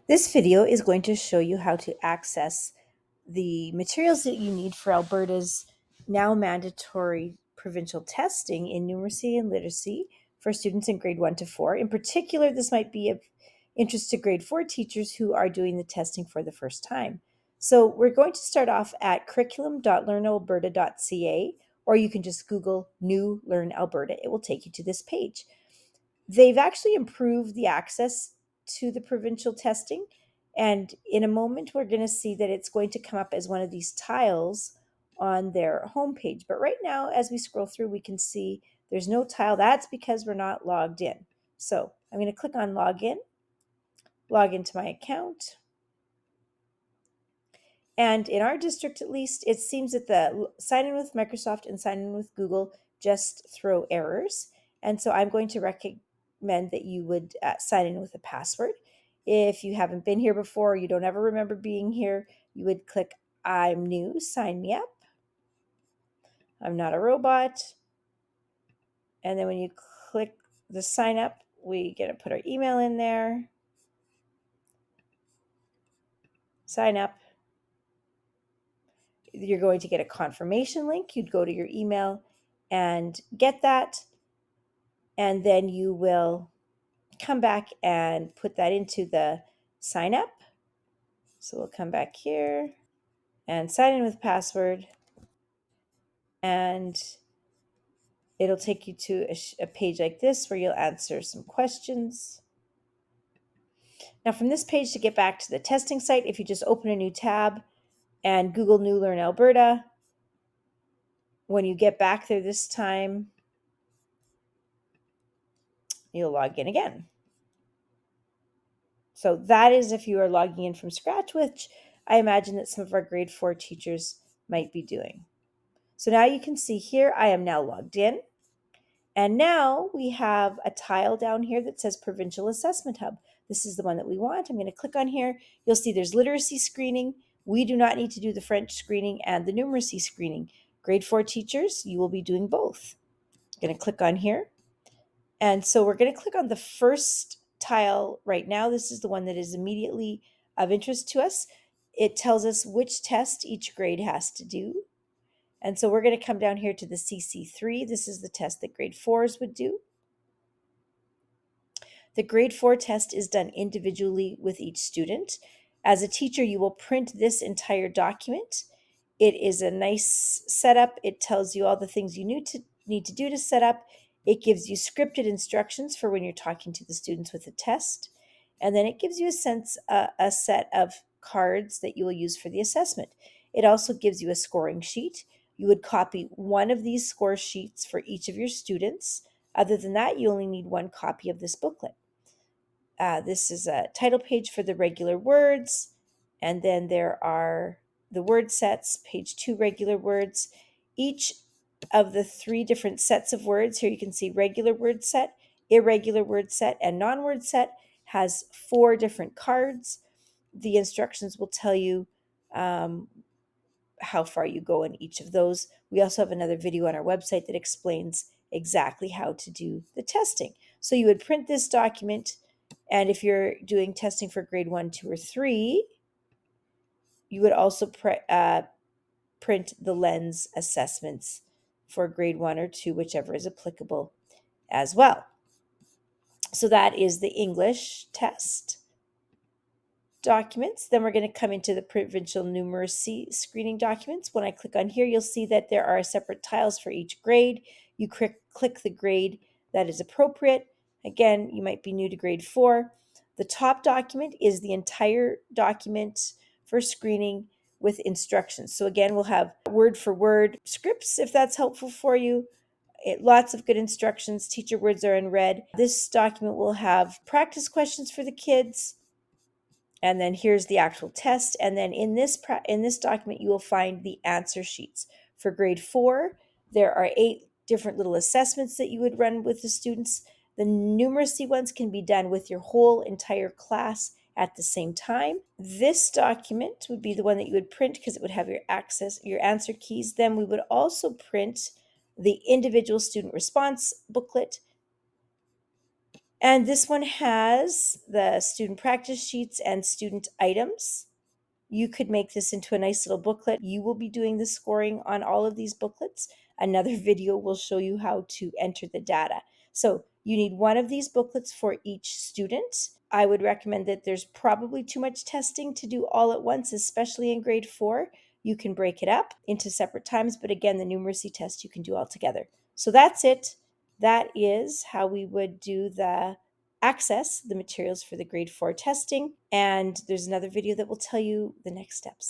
This video is going to show you how to access the materials that you need for Alberta's now mandatory provincial testing in numeracy and literacy for students in grade 1 to 4. In particular, this might be of interest to grade 4 teachers who are doing the testing for the first time. So we're going to start off at curriculum.learnalberta.ca, or you can just Google New Learn Alberta. It will take you to this page. They've actually improved the access to the provincial testing. And in a moment, we're going to see that it's going to come up as one of these tiles on their homepage. But right now, as we scroll through, we can see there's no tile. That's because we're not logged in. So I'm going to click on login, log into my account. And in our district, at least, it seems that the sign in with Microsoft and sign in with Google just throw errors. And so I'm going to recommend that you would sign in with a password. If you haven't been here before, or you don't ever remember being here, you would click I'm new, sign me up. I'm not a robot. And then when you click the sign up, we get to put our email in there, sign up. You're going to get a confirmation link. You'd go to your email and get that. And then you will come back and put that into the sign up. So we'll come back here and sign in with password. And it'll take you to a page like this where you'll answer some questions. Now from this page, to get back to the testing site, if you just open a new tab and Google New Learn Alberta, when you get back there this time, you'll log in again. So that is if you are logging in from scratch, which I imagine that some of our grade 4 teachers might be doing. So now you can see here, I am now logged in. And now we have a tile down here that says Provincial Assessment Hub. This is the one that we want. I'm going to click on here. You'll see there's literacy screening. We do not need to do the French screening and the numeracy screening. Grade 4 teachers, you will be doing both. I'm going to click on here. And so we're going to click on the first tile right now. This is the one that is immediately of interest to us. It tells us which test each grade has to do. And so we're going to come down here to the CC3. This is the test that grade 4s would do. The grade 4 test is done individually with each student. As a teacher, you will print this entire document. It is a nice setup. It tells you all the things you need to do to set up. It gives you scripted instructions for when you're talking to the students with a test. And then it gives you a set of cards that you will use for the assessment. It also gives you a scoring sheet. You would copy one of these score sheets for each of your students. Other than that, you only need one copy of this booklet. This is a title page for the regular words, and then there are the word sets, page 2 regular words. Each of the 3 different sets of words, here you can see regular word set, irregular word set, and non-word set, has 4 different cards. The instructions will tell you how far you go in each of those. We also have another video on our website that explains exactly how to do the testing. So you would print this document, and if you're doing testing for grade 1, 2, or 3, you would also print the lens assessments for grade 1 or 2, whichever is applicable as well. So that is the English test documents. Then we're going to come into the provincial numeracy screening documents. When I click on here, you'll see that there are separate tiles for each grade. You click the grade that is appropriate. Again, you might be new to grade 4. The top document is the entire document for screening with instructions. So again, we'll have word for word scripts if that's helpful for you. Lots of good instructions. Teacher words are in red. This document will have practice questions for the kids. And then here's the actual test. And then in this document, you will find the answer sheets. For grade 4, there are 8 different little assessments that you would run with the students. The numeracy ones can be done with your whole entire class at the same time. This document would be the one that you would print because it would have your answer keys. Then we would also print the individual student response booklet. And this one has the student practice sheets and student items. You could make this into a nice little booklet. You will be doing the scoring on all of these booklets. Another video will show you how to enter the data. So you need one of these booklets for each student. I would recommend that there's probably too much testing to do all at once, especially in grade 4. You can break it up into separate times, but again, the numeracy test you can do all together. So that's it. That is how we would do the access the materials for the grade 4 testing. And there's another video that will tell you the next steps.